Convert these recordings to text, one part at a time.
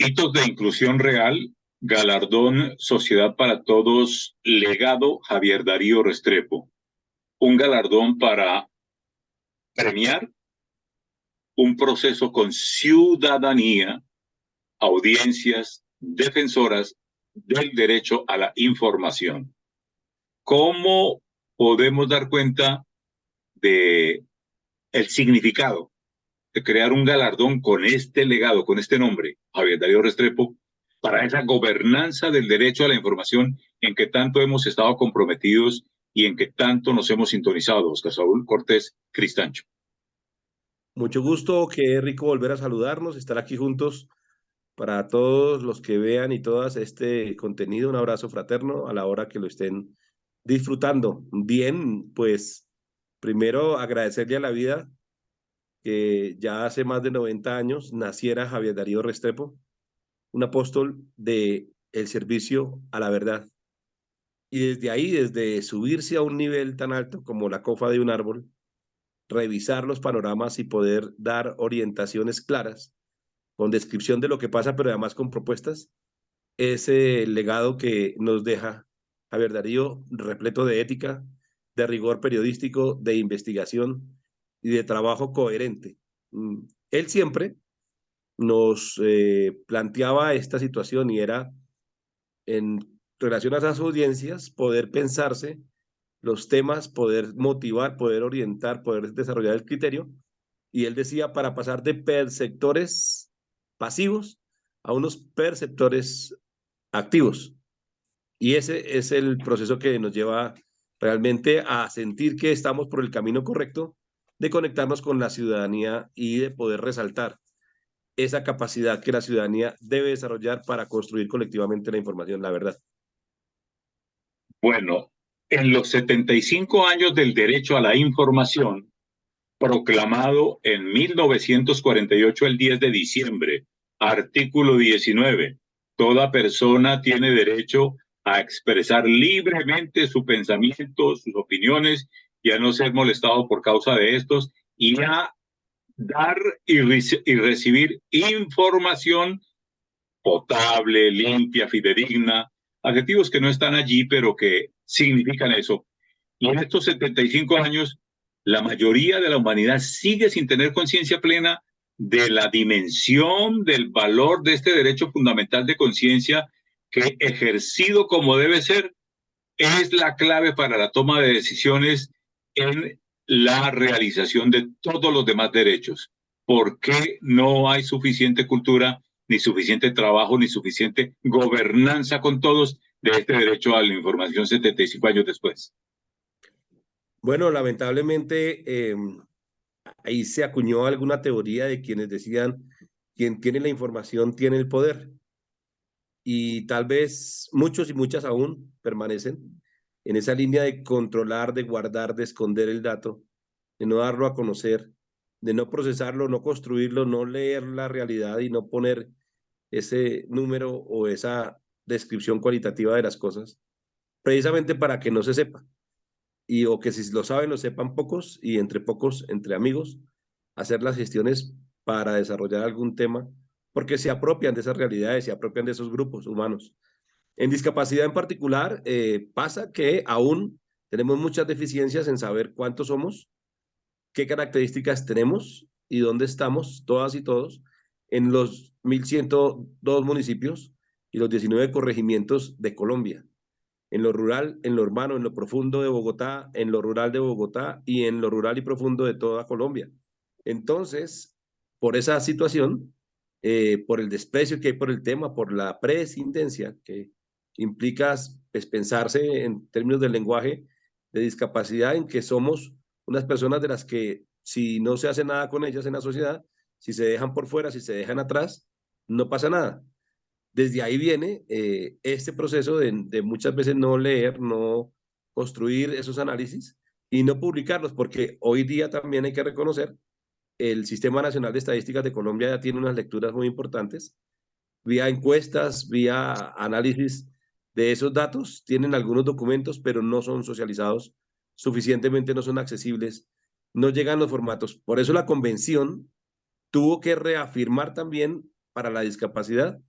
Hitos de inclusión real, galardón Sociedad para Todos, legado Javier Darío Restrepo. Un galardón para premiar un proceso con ciudadanía, audiencias defensoras del derecho a la información. ¿Cómo podemos dar cuenta de el significado de crear un galardón con este legado, con este nombre, Javier Darío Restrepo, para esa gobernanza del derecho a la información en que tanto hemos estado comprometidos y en que tanto nos hemos sintonizado, Oscar Saúl Cortés Cristancho? Mucho gusto, qué rico volver a saludarnos, estar aquí juntos para todos los que vean y todas este contenido. Un abrazo fraterno a la hora que lo estén disfrutando. Bien, pues primero agradecerle a la vida que ya hace más de 90 años naciera Javier Darío Restrepo, un apóstol de el servicio a la verdad. Y desde ahí, desde subirse a un nivel tan alto como la cofa de un árbol, revisar los panoramas y poder dar orientaciones claras con descripción de lo que pasa, pero además con propuestas, ese legado que nos deja Javier Darío, repleto de ética, de rigor periodístico, de investigación y de trabajo coherente. Él siempre nos planteaba esta situación y era en relación a esas audiencias poder pensarse los temas, poder motivar, poder orientar, poder desarrollar el criterio. Y él decía para pasar de perceptores pasivos a unos perceptores activos. Y ese es el proceso que nos lleva realmente a sentir que estamos por el camino correcto de conectarnos con la ciudadanía y de poder resaltar esa capacidad que la ciudadanía debe desarrollar para construir colectivamente la información, la verdad. Bueno, en los 75 años del derecho a la información, proclamado en 1948 el 10 de diciembre, artículo 19, toda persona tiene derecho a expresar libremente su pensamiento, sus opiniones y a no ser molestado por causa de estos y a dar y recibir información potable, limpia, fidedigna, adjetivos que no están allí, pero que significan eso. Y en estos 75 años, la mayoría de la humanidad sigue sin tener conciencia plena de la dimensión, del valor de este derecho fundamental de conciencia que, ejercido como debe ser, es la clave para la toma de decisiones en la realización de todos los demás derechos. ¿Por qué no hay suficiente cultura, ni suficiente trabajo, ni suficiente gobernanza con todos de este derecho a la información 75 años después? Bueno, lamentablemente ahí se acuñó alguna teoría de quienes decían, quien tiene la información tiene el poder. Y tal vez muchos y muchas aún permanecen en esa línea de controlar, de guardar, de esconder el dato, de no darlo a conocer, de no procesarlo, no construirlo, no leer la realidad y no poner ese número o esa descripción cualitativa de las cosas, precisamente para que no se sepa. Y o que si lo saben, lo sepan pocos y entre pocos, entre amigos, hacer las gestiones para desarrollar algún tema, porque se apropian de esas realidades, se apropian de esos grupos humanos. En discapacidad en particular, pasa que aún tenemos muchas deficiencias en saber cuántos somos, qué características tenemos y dónde estamos, todas y todos, en los 1.102 municipios y los 19 corregimientos de Colombia, en lo rural, en lo urbano, en lo profundo de Bogotá, en lo rural de Bogotá y en lo rural y profundo de toda Colombia. Entonces, por esa situación, por el desprecio que hay por el tema, por la prescindencia que implica pues, pensarse en términos del lenguaje de discapacidad, en que somos unas personas de las que si no se hace nada con ellas en la sociedad, si se dejan por fuera, si se dejan atrás, no pasa nada. Desde ahí viene este proceso de muchas veces no leer, no construir esos análisis y no publicarlos, porque hoy día también hay que reconocer, el Sistema Nacional de Estadísticas de Colombia ya tiene unas lecturas muy importantes, vía encuestas, vía análisis de esos datos, tienen algunos documentos, pero no son socializados suficientemente, no son accesibles, no llegan los formatos. Por eso la convención tuvo que reafirmar también para la discapacidad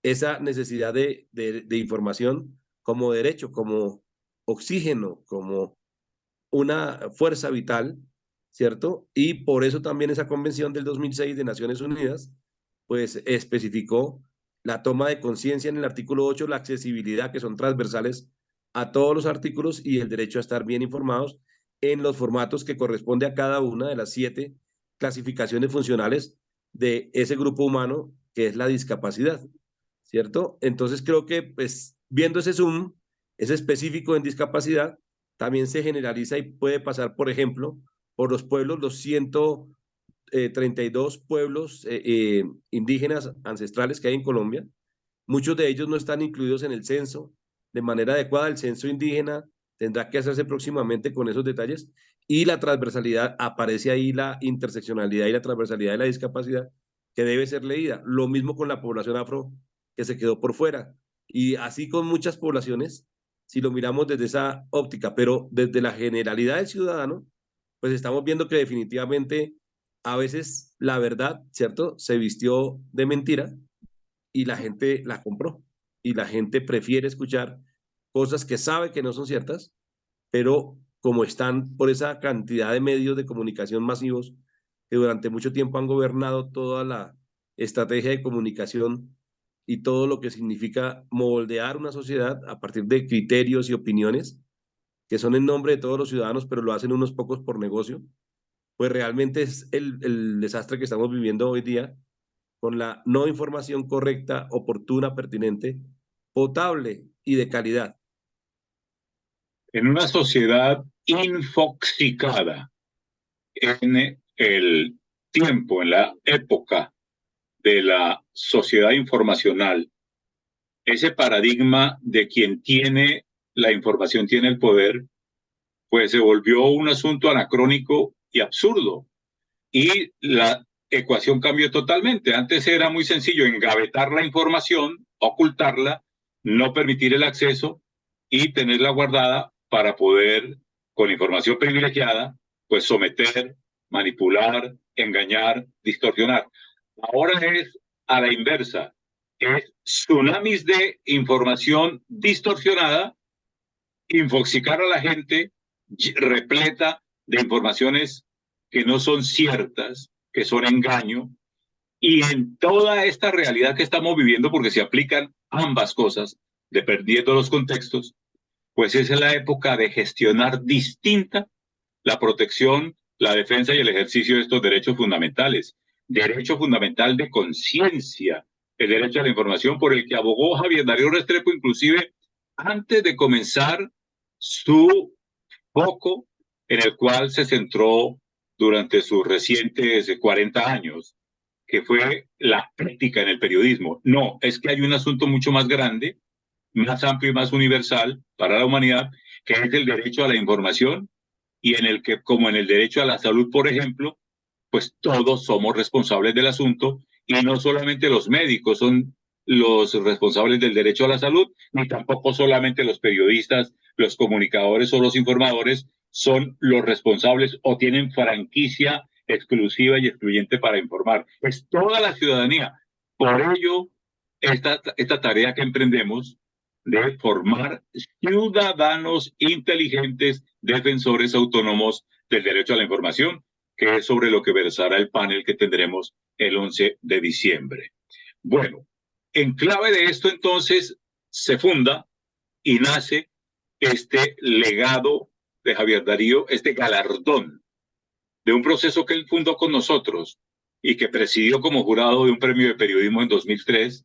esa necesidad de información como derecho, como oxígeno, como una fuerza vital, ¿cierto? Y por eso también esa convención del 2006 de Naciones Unidas, pues especificó la toma de conciencia en el artículo 8, la accesibilidad, que son transversales a todos los artículos, y el derecho a estar bien informados en los formatos que corresponde a cada una de las 7 clasificaciones funcionales de ese grupo humano que es la discapacidad, ¿cierto? Entonces creo que, pues, viendo ese Zoom, es específico en discapacidad, también se generaliza y puede pasar, por ejemplo, por los pueblos, los 132 pueblos indígenas ancestrales que hay en Colombia. Muchos de ellos no están incluidos en el censo de manera adecuada. El censo indígena tendrá que hacerse próximamente con esos detalles, y la transversalidad, aparece ahí la interseccionalidad y la transversalidad de la discapacidad que debe ser leída. Lo mismo con la población afro, que se quedó por fuera, y así con muchas poblaciones, si lo miramos desde esa óptica, pero desde la generalidad del ciudadano, pues estamos viendo que definitivamente a veces la verdad, ¿cierto?, se vistió de mentira y la gente la compró, y la gente prefiere escuchar cosas que sabe que no son ciertas, pero como están por esa cantidad de medios de comunicación masivos que durante mucho tiempo han gobernado toda la estrategia de comunicación y todo lo que significa moldear una sociedad a partir de criterios y opiniones que son en nombre de todos los ciudadanos, pero lo hacen unos pocos por negocio, pues realmente es el desastre que estamos viviendo hoy día, con la no información correcta, oportuna, pertinente, potable y de calidad. En una sociedad infoxicada, en el tiempo, en la época de la sociedad informacional, ese paradigma de quien tiene la información tiene el poder, pues se volvió un asunto anacrónico y absurdo. Y la ecuación cambió totalmente. Antes era muy sencillo engavetar la información, ocultarla, no permitir el acceso y tenerla guardada para poder, con información privilegiada, pues someter, manipular, engañar, distorsionar. Ahora es a la inversa. Es tsunamis de información distorsionada, infoxicar a la gente repleta de informaciones que no son ciertas, que son engaño, y en toda esta realidad que estamos viviendo, porque se aplican ambas cosas, dependiendo de los contextos, pues esa es la época de gestionar distinta la protección, la defensa y el ejercicio de estos derechos fundamentales. Derecho fundamental de conciencia, el derecho a la información por el que abogó Javier Darío Restrepo, inclusive antes de comenzar su foco en el cual se centró durante sus recientes 40 años, que fue la ética en el periodismo. No, es que hay un asunto mucho más grande, más amplio y más universal para la humanidad, que es el derecho a la información, y en el que, como en el derecho a la salud, por ejemplo, pues todos somos responsables del asunto, y no solamente los médicos son los responsables del derecho a la salud, ni tampoco solamente los periodistas, los comunicadores o los informadores son los responsables o tienen franquicia exclusiva y excluyente para informar. Es toda la ciudadanía. Por ello, esta tarea que emprendemos de formar ciudadanos inteligentes, defensores autónomos del derecho a la información, que es sobre lo que versará el panel que tendremos el 11 de diciembre. Bueno, en clave de esto entonces se funda y nace este legado de Javier Darío, este galardón de un proceso que él fundó con nosotros y que presidió como jurado de un premio de periodismo en 2003,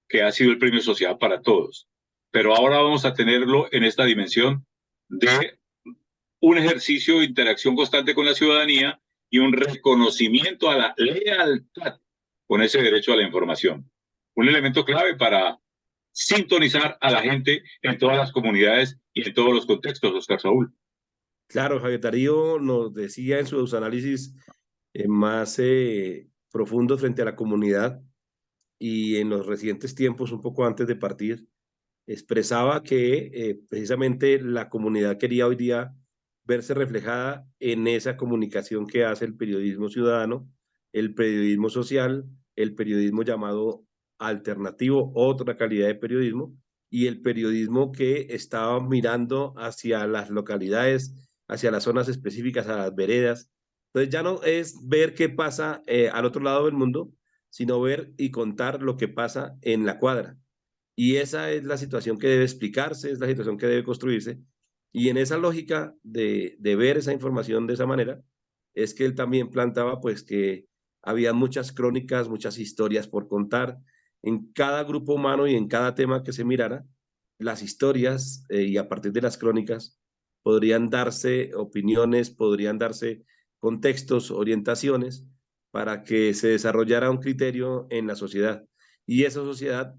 que ha sido el premio Sociedad para Todos. Pero ahora vamos a tenerlo en esta dimensión de un ejercicio de interacción constante con la ciudadanía y un reconocimiento a la lealtad con ese derecho a la información. Un elemento clave para sintonizar a la gente en todas las comunidades y en todos los contextos, Oscar Saúl. Claro, Javier Darío nos decía en sus análisis más profundos frente a la comunidad, y en los recientes tiempos, un poco antes de partir, expresaba que precisamente la comunidad quería hoy día verse reflejada en esa comunicación que hace el periodismo ciudadano, el periodismo social, el periodismo llamado alternativo, otra calidad de periodismo, y el periodismo que estaba mirando hacia las localidades, hacia las zonas específicas, a las veredas. Entonces ya no es ver qué pasa al otro lado del mundo, sino ver y contar lo que pasa en la cuadra. Y esa es la situación que debe explicarse, es la situación que debe construirse. Y en esa lógica de ver esa información de esa manera, es que él también plantaba pues que había muchas crónicas, muchas historias por contar en cada grupo humano y en cada tema que se mirara, las historias y a partir de las crónicas podrían darse opiniones, podrían darse contextos, orientaciones para que se desarrollara un criterio en la sociedad. Y esa sociedad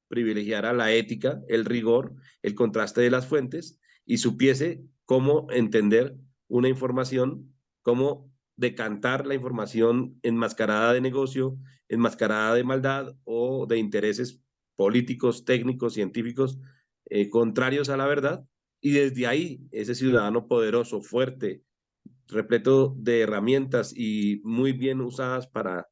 privilegiara la ética, el rigor, el contraste de las fuentes y supiese cómo entender una información, cómo decantar la información enmascarada de negocio, enmascarada de maldad o de intereses políticos, técnicos, científicos, contrarios a la verdad. Y desde ahí, ese ciudadano poderoso, fuerte, repleto de herramientas y muy bien usadas para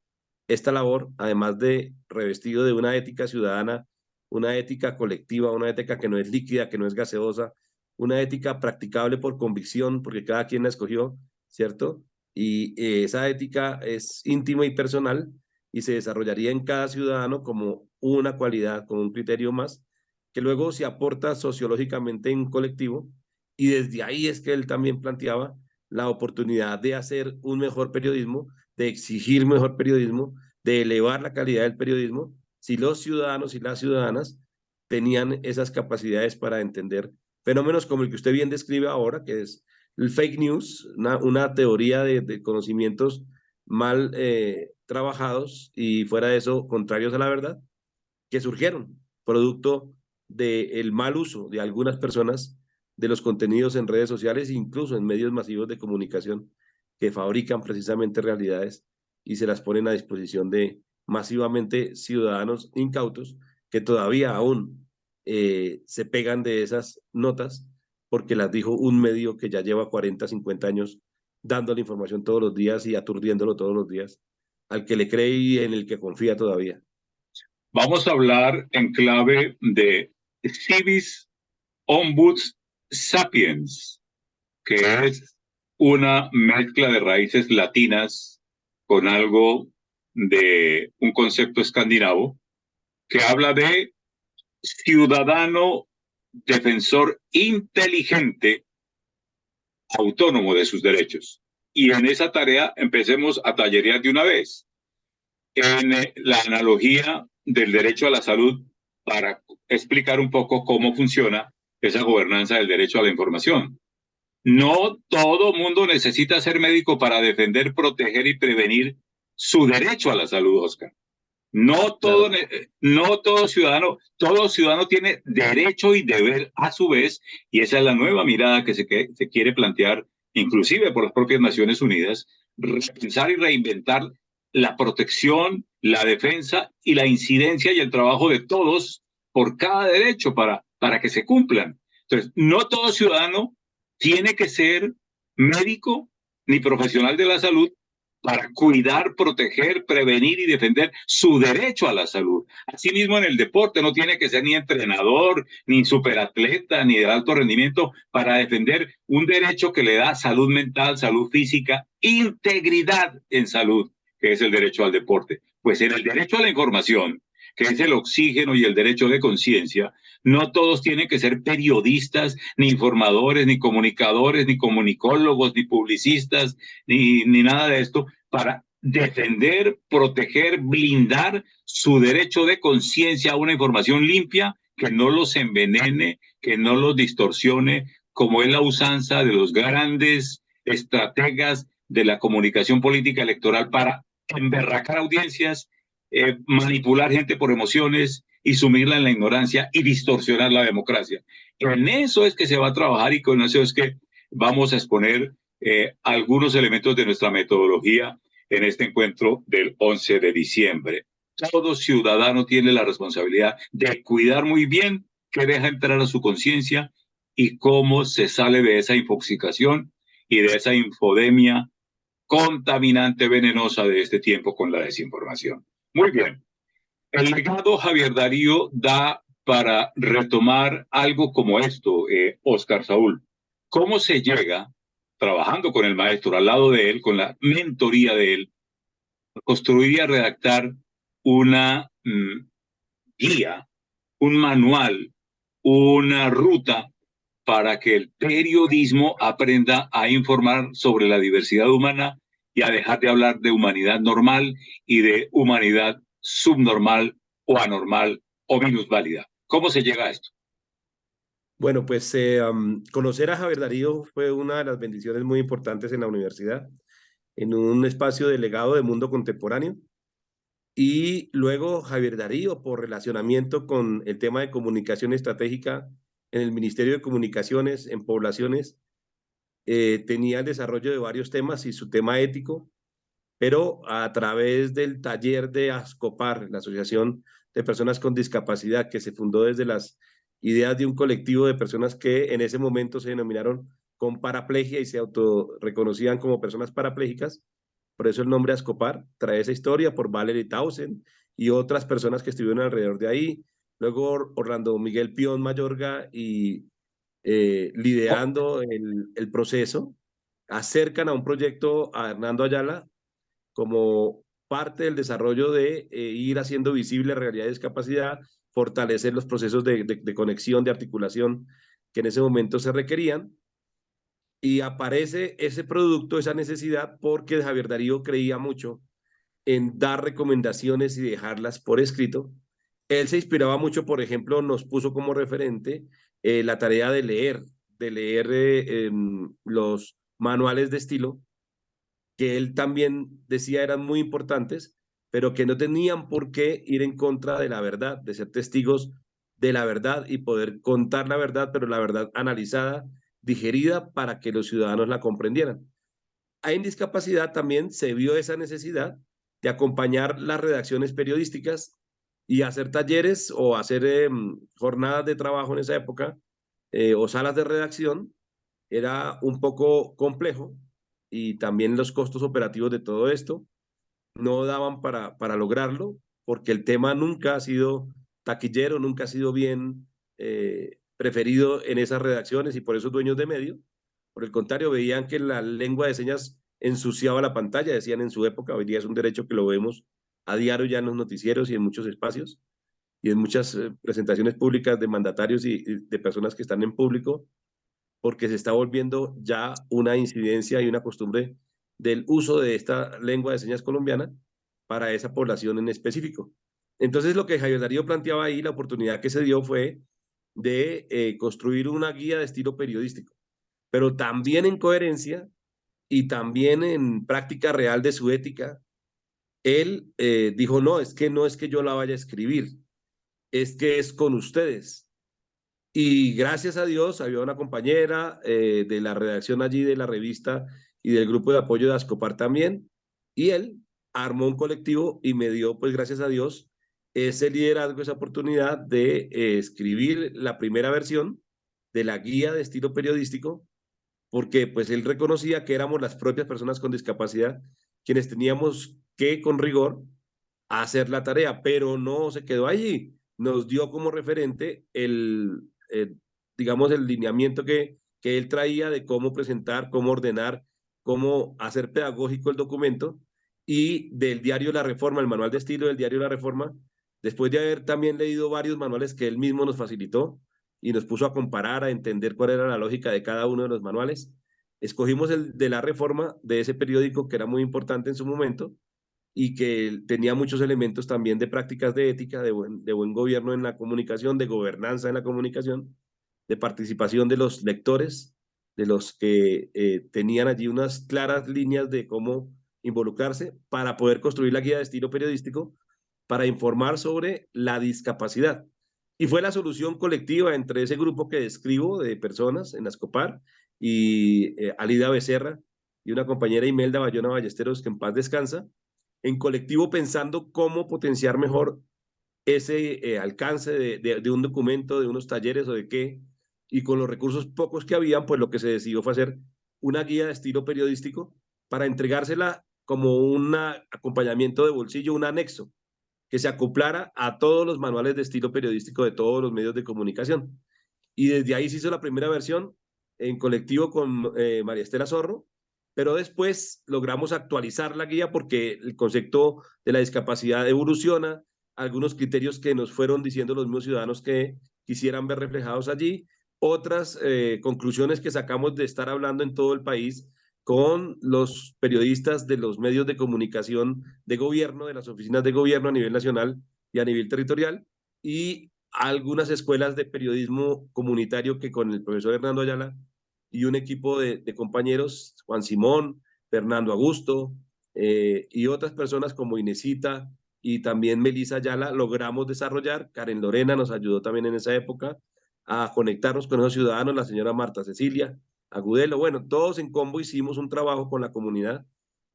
esta labor, además de revestido de una ética ciudadana, una ética colectiva, una ética que no es líquida, que no es gaseosa, una ética practicable por convicción, porque cada quien la escogió, ¿cierto? Y esa ética es íntima y personal y se desarrollaría en cada ciudadano como una cualidad, como un criterio más, que luego se aporta sociológicamente en colectivo. Y desde ahí es que él también planteaba la oportunidad de hacer un mejor periodismo, de exigir mejor periodismo, de elevar la calidad del periodismo, si los ciudadanos y las ciudadanas tenían esas capacidades para entender fenómenos como el que usted bien describe ahora, que es el fake news, una teoría de conocimientos mal trabajados y fuera de eso contrarios a la verdad, que surgieron producto del mal uso de algunas personas de los contenidos en redes sociales e incluso en medios masivos de comunicación que fabrican precisamente realidades y se las ponen a disposición de masivamente ciudadanos incautos que todavía aún se pegan de esas notas porque las dijo un medio que ya lleva 40, 50 años dando la información todos los días y aturdiéndolo todos los días al que le cree y en el que confía todavía. Vamos a hablar en clave de Civis Ombuds Sapiens, que es una mezcla de raíces latinas con algo de un concepto escandinavo que habla de ciudadano defensor inteligente, autónomo de sus derechos. Y en esa tarea empecemos a tallerear de una vez. En la analogía del derecho a la salud para explicar un poco cómo funciona esa gobernanza del derecho a la información. No todo mundo necesita ser médico para defender, proteger y prevenir su derecho a la salud, Oscar. No todo, Claro. no todo ciudadano tiene derecho y deber a su vez, y esa es la nueva mirada que se quiere plantear, inclusive por las propias Naciones Unidas, repensar y reinventar la protección, la defensa y la incidencia y el trabajo de todos por cada derecho para que se cumplan. Entonces, no todo ciudadano tiene que ser médico ni profesional de la salud para cuidar, proteger, prevenir y defender su derecho a la salud. Asimismo, en el deporte no tiene que ser ni entrenador, ni superatleta, ni de alto rendimiento para defender un derecho que le da salud mental, salud física, integridad en salud, que es el derecho al deporte. Pues en el derecho a la información, que es el oxígeno y el derecho de conciencia, no todos tienen que ser periodistas, ni informadores, ni comunicadores, ni comunicólogos, ni publicistas, ni nada de esto, para defender, proteger, blindar su derecho de conciencia a una información limpia que no los envenene, que no los distorsione, como es la usanza de los grandes estrategas de la comunicación política electoral para emberracar audiencias, manipular gente por emociones y sumirla en la ignorancia y distorsionar la democracia. En eso es que se va a trabajar y con eso es que vamos a exponer algunos elementos de nuestra metodología en este encuentro del 11 de diciembre. Todo ciudadano tiene la responsabilidad de cuidar muy bien qué deja entrar a su conciencia y cómo se sale de esa infoxicación y de esa infodemia contaminante, venenosa de este tiempo con la desinformación. Muy bien. El legado Javier Darío da para retomar algo como esto, Oscar Saúl. ¿Cómo se llega, trabajando con el maestro al lado de él, con la mentoría de él, a construir y a redactar una guía, un manual, una ruta para que el periodismo aprenda a informar sobre la diversidad humana y a dejar de hablar de humanidad normal y de humanidad subnormal o anormal o minusválida? ¿Cómo se llega a esto? Bueno, pues conocer a Javier Darío fue una de las bendiciones muy importantes en la universidad, en un espacio de legado de mundo contemporáneo. Y luego Javier Darío, por relacionamiento con el tema de comunicación estratégica en el Ministerio de Comunicaciones, en poblaciones, tenía el desarrollo de varios temas y su tema ético, pero a través del taller de ASCOPAR, la Asociación de Personas con Discapacidad, que se fundó desde las ideas de un colectivo de personas que en ese momento se denominaron con paraplegia y se autorreconocían como personas parapléjicas. Por eso el nombre ASCOPAR trae esa historia por Valerie Tausen y otras personas que estuvieron alrededor de ahí. Luego Orlando Miguel Pion Mayorga y liderando el proceso, acercan a un proyecto a Hernando Ayala como parte del desarrollo de ir haciendo visible la realidad de discapacidad, fortalecer los procesos de conexión, de articulación que en ese momento se requerían. Y aparece ese producto, esa necesidad, porque Javier Darío creía mucho en dar recomendaciones y dejarlas por escrito. Él se inspiraba mucho, por ejemplo, nos puso como referente la tarea de leer los manuales de estilo que él también decía eran muy importantes, pero que no tenían por qué ir en contra de la verdad, de ser testigos de la verdad y poder contar la verdad, pero la verdad analizada, digerida para que los ciudadanos la comprendieran. En discapacidad también se vio esa necesidad de acompañar las redacciones periodísticas y hacer talleres o hacer jornadas de trabajo en esa época o salas de redacción. Era un poco complejo y también los costos operativos de todo esto no daban para lograrlo porque el tema nunca ha sido taquillero, nunca ha sido bien preferido en esas redacciones y por esos dueños de medio. Por el contrario, veían que la lengua de señas ensuciaba la pantalla, decían en su época, hoy día es un derecho que lo vemos a diario ya en los noticieros y en muchos espacios y en muchas presentaciones públicas de mandatarios y de personas que están en público, porque se está volviendo ya una incidencia y una costumbre del uso de esta lengua de señas colombiana para esa población en específico. Entonces, lo que Javier Darío planteaba ahí, la oportunidad que se dio fue de construir una guía de estilo periodístico, pero también en coherencia y también en práctica real de su ética. Él dijo, no, es que no es que yo la vaya a escribir, es que es con ustedes. Y gracias a Dios había una compañera de la redacción allí de la revista y del grupo de apoyo de Ascopar también, y él armó un colectivo y me dio, pues gracias a Dios, ese liderazgo, esa oportunidad de escribir la primera versión de la guía de estilo periodístico, porque pues él reconocía que éramos las propias personas con discapacidad quienes teníamos que, con rigor, hacer la tarea, pero no se quedó allí. Nos dio como referente digamos, el lineamiento que él traía de cómo presentar, cómo ordenar, cómo hacer pedagógico el documento y del diario La Reforma, el manual de estilo del diario La Reforma, después de haber también leído varios manuales que él mismo nos facilitó y nos puso a comparar, a entender cuál era la lógica de cada uno de los manuales. Escogimos el de La Reforma, de ese periódico que era muy importante en su momento, y que tenía muchos elementos también de prácticas de ética, de buen gobierno en la comunicación, de gobernanza en la comunicación, de participación de los lectores, de los que tenían allí unas claras líneas de cómo involucrarse para poder construir la guía de estilo periodístico para informar sobre la discapacidad. Y fue la solución colectiva entre ese grupo que describo de personas en Ascopar y Alida Becerra y una compañera Imelda Bayona Ballesteros, que en paz descansa, en colectivo pensando cómo potenciar mejor ese alcance de un documento, de unos talleres o de qué, y con los recursos pocos que habían, pues lo que se decidió fue hacer una guía de estilo periodístico para entregársela como un acompañamiento de bolsillo, un anexo que se acoplara a todos los manuales de estilo periodístico de todos los medios de comunicación. Y desde ahí se hizo la primera versión en colectivo con María Estela Zorro, pero después logramos actualizar la guía porque el concepto de la discapacidad evoluciona, algunos criterios que nos fueron diciendo los mismos ciudadanos que quisieran ver reflejados allí, otras conclusiones que sacamos de estar hablando en todo el país con los periodistas de los medios de comunicación de gobierno, de las oficinas de gobierno a nivel nacional y a nivel territorial, y algunas escuelas de periodismo comunitario que con el profesor Hernando Ayala y un equipo de compañeros, Juan Simón, Fernando Augusto, y otras personas como Inesita y también Melisa Ayala, logramos desarrollar. Karen Lorena nos ayudó también en esa época a conectarnos con esos ciudadanos, la señora Marta Cecilia Agudelo. Bueno, todos en combo hicimos un trabajo con la comunidad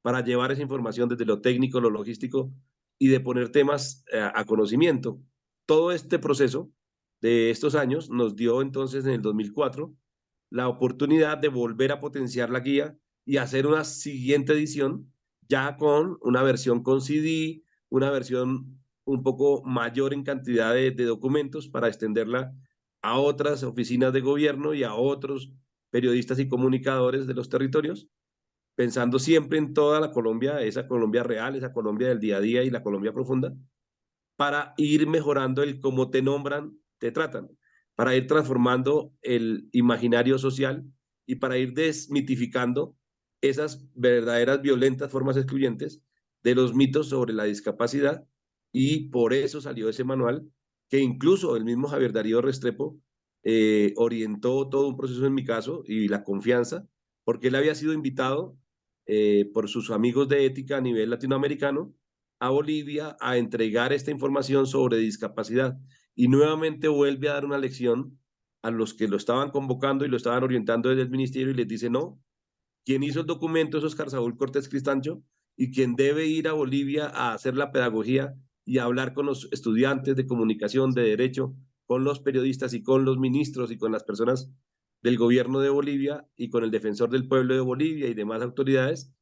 para llevar esa información desde lo técnico, lo logístico y de poner temas a conocimiento. Todo este proceso de estos años nos dio entonces en el 2004 la oportunidad de volver a potenciar la guía y hacer una siguiente edición ya con una versión con CD, una versión un poco mayor en cantidad de documentos para extenderla a otras oficinas de gobierno y a otros periodistas y comunicadores de los territorios, pensando siempre en toda la Colombia, esa Colombia real, esa Colombia del día a día y la Colombia profunda, para ir mejorando el cómo te nombran, te tratan, para ir transformando el imaginario social y para ir desmitificando esas verdaderas violentas formas excluyentes de los mitos sobre la discapacidad. Y por eso salió ese manual que incluso el mismo Javier Darío Restrepo orientó todo un proceso en mi caso y la confianza, porque él había sido invitado por sus amigos de ética a nivel latinoamericano a Bolivia a entregar esta información sobre discapacidad y nuevamente vuelve a dar una lección a los que lo estaban convocando y lo estaban orientando desde el ministerio y les dice no, quien hizo el documento es Oscar Saúl Cortés Cristancho y quien debe ir a Bolivia a hacer la pedagogía y a hablar con los estudiantes de comunicación, de derecho, con los periodistas y con los ministros y con las personas del gobierno de Bolivia y con el defensor del pueblo de Bolivia y demás autoridades,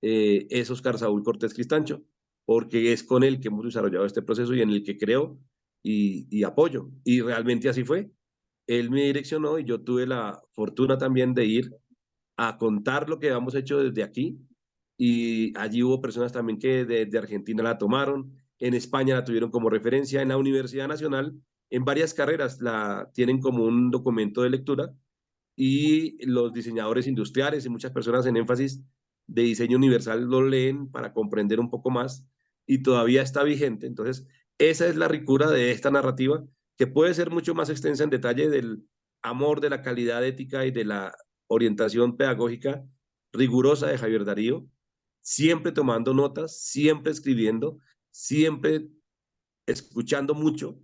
es Oscar Saúl Cortés Cristancho, porque es con él que hemos desarrollado este proceso y en el que creo y apoyo. Y realmente así fue. Él me direccionó y yo tuve la fortuna también de ir a contar lo que habíamos hecho desde aquí. Y allí hubo personas también que de Argentina la tomaron, en España la tuvieron como referencia, en la Universidad Nacional, en varias carreras la tienen como un documento de lectura y los diseñadores industriales y muchas personas en énfasis de diseño universal lo leen para comprender un poco más y todavía está vigente. Entonces, esa es la ricura de esta narrativa que puede ser mucho más extensa en detalle del amor, de la calidad ética y de la orientación pedagógica rigurosa de Javier Darío, siempre tomando notas, siempre escribiendo, siempre escuchando mucho,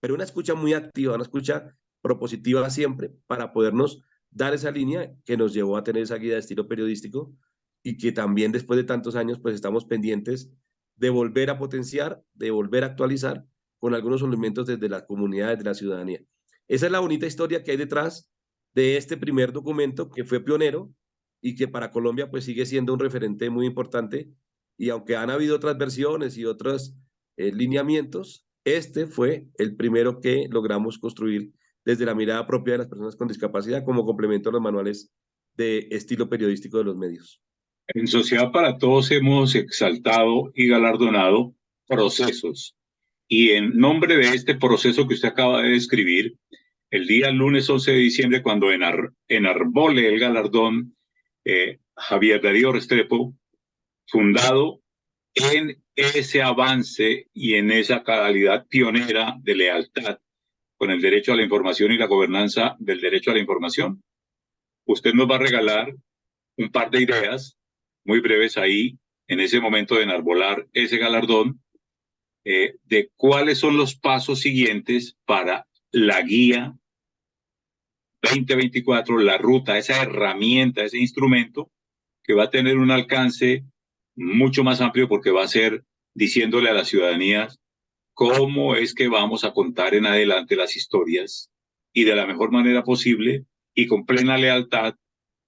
pero una escucha muy activa, una escucha propositiva siempre para podernos dar esa línea que nos llevó a tener esa guía de estilo periodístico y que también después de tantos años pues estamos pendientes de volver a potenciar, de volver a actualizar con algunos elementos desde las comunidades, de la ciudadanía. Esa es la bonita historia que hay detrás de este primer documento que fue pionero y que para Colombia pues sigue siendo un referente muy importante y aunque han habido otras versiones y otros lineamientos, este fue el primero que logramos construir desde la mirada propia de las personas con discapacidad como complemento a los manuales de estilo periodístico de los medios. En Sociedad para Todos hemos exaltado y galardonado procesos. Y en nombre de este proceso que usted acaba de describir, el día lunes 11 de diciembre, cuando enarbole el galardón, Javier Darío Restrepo, fundado en ese avance y en esa calidad pionera de lealtad con el derecho a la información y la gobernanza del derecho a la información, usted nos va a regalar un par de ideas muy breves ahí, en ese momento de enarbolar ese galardón, de cuáles son los pasos siguientes para la guía 2024, la ruta, esa herramienta, ese instrumento que va a tener un alcance mucho más amplio porque va a ser diciéndole a la ciudadanía cómo es que vamos a contar en adelante las historias y de la mejor manera posible y con plena lealtad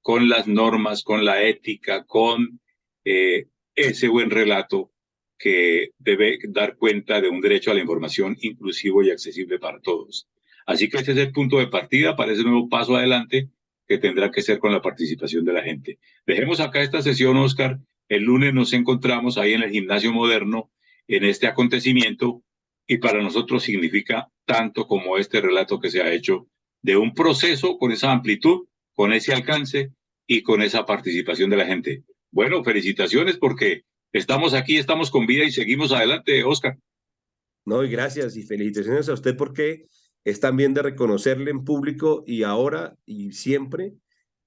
con las normas, con la ética, con ese buen relato que debe dar cuenta de un derecho a la información inclusivo y accesible para todos. Así que ese es el punto de partida para ese nuevo paso adelante que tendrá que ser con la participación de la gente. Dejemos acá esta sesión, Oscar. El lunes nos encontramos ahí en el Gimnasio Moderno en este acontecimiento y para nosotros significa tanto como este relato que se ha hecho de un proceso con esa amplitud, con ese alcance y con esa participación de la gente. Bueno, felicitaciones porque estamos aquí, estamos con vida y seguimos adelante, Oscar. No, y gracias y felicitaciones a usted porque es también de reconocerle en público y ahora y siempre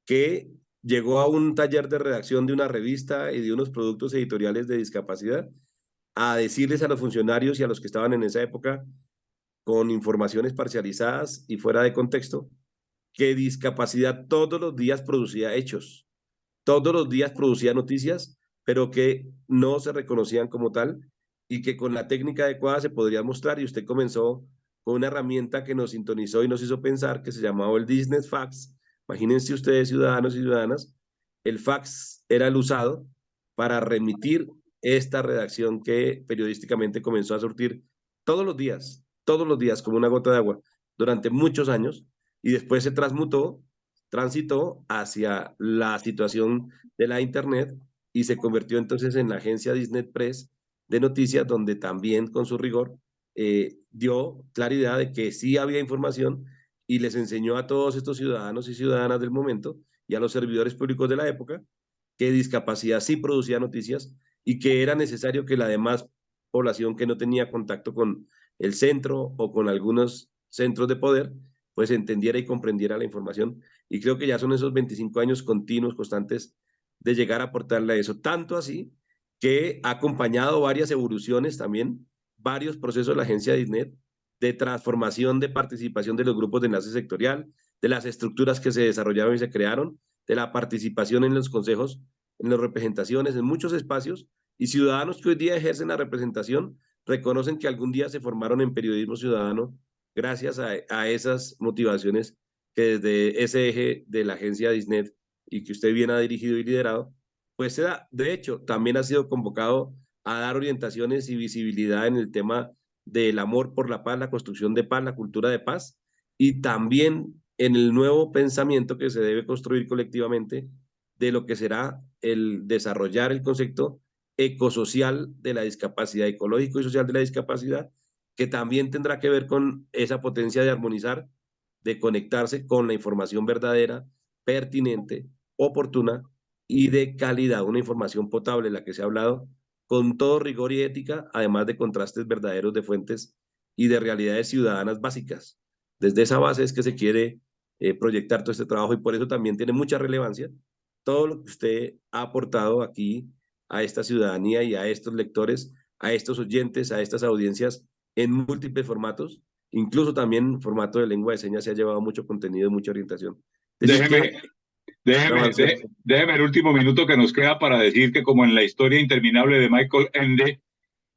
que llegó a un taller de redacción de una revista y de unos productos editoriales de discapacidad a decirles a los funcionarios y a los que estaban en esa época con informaciones parcializadas y fuera de contexto, que discapacidad todos los días producía hechos, todos los días producía noticias, pero que no se reconocían como tal y que con la técnica adecuada se podría mostrar. Y usted comenzó con una herramienta que nos sintonizó y nos hizo pensar que se llamaba el Business Fax. Imagínense ustedes, ciudadanos y ciudadanas, el fax era el usado para remitir esta redacción que periodísticamente comenzó a surtir todos los días, como una gota de agua, durante muchos años, y después se transitó hacia la situación de la Internet y se convirtió entonces en la agencia Disney Press de noticias, donde también con su rigor dio claridad de que sí había información y les enseñó a todos estos ciudadanos y ciudadanas del momento y a los servidores públicos de la época que discapacidad sí producía noticias y que era necesario que la demás población que no tenía contacto con el centro o con algunos centros de poder, pues entendiera y comprendiera la información. Y creo que ya son esos 25 años continuos, constantes, de llegar a aportarle a eso. Tanto así que ha acompañado varias evoluciones también, varios procesos de la agencia Disnet de transformación, de participación de los grupos de enlace sectorial, de las estructuras que se desarrollaron y se crearon, de la participación en los consejos, en las representaciones, en muchos espacios, y ciudadanos que hoy día ejercen la representación reconocen que algún día se formaron en periodismo ciudadano gracias a esas motivaciones que desde ese eje de la agencia Disnet y que usted bien ha dirigido y liderado, pues se da. De hecho, también ha sido convocado a dar orientaciones y visibilidad en el tema del amor por la paz, la construcción de paz, la cultura de paz, y también en el nuevo pensamiento que se debe construir colectivamente de lo que será el desarrollar el concepto ecosocial de la discapacidad, ecológico y social de la discapacidad, que también tendrá que ver con esa potencia de armonizar, de conectarse con la información verdadera, pertinente, oportuna y de calidad, una información potable, la que se ha hablado, con todo rigor y ética, además de contrastes verdaderos de fuentes y de realidades ciudadanas básicas. Desde esa base es que se quiere proyectar todo este trabajo y por eso también tiene mucha relevancia todo lo que usted ha aportado aquí a esta ciudadanía y a estos lectores, a estos oyentes, a estas audiencias en múltiples formatos, incluso también en formato de lengua de señas se ha llevado mucho contenido y mucha orientación. Decir Déjeme, que déjeme, avancemos. déjeme el último minuto que nos queda para decir que como en la historia interminable de Michael Ende,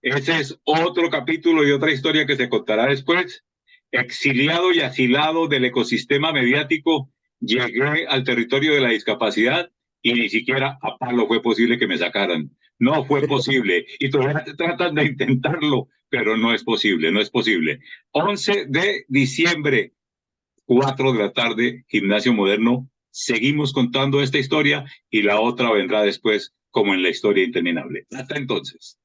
ese es otro capítulo y otra historia que se contará después. Exiliado y asilado del ecosistema mediático, llegué al territorio de la discapacidad y ni siquiera a palo fue posible que me sacaran. No fue posible. Y todavía tratan de intentarlo, pero no es posible, no es posible. 11 de diciembre, 4 de la tarde, Gimnasio Moderno. Seguimos contando esta historia y la otra vendrá después como en la historia interminable. Hasta entonces.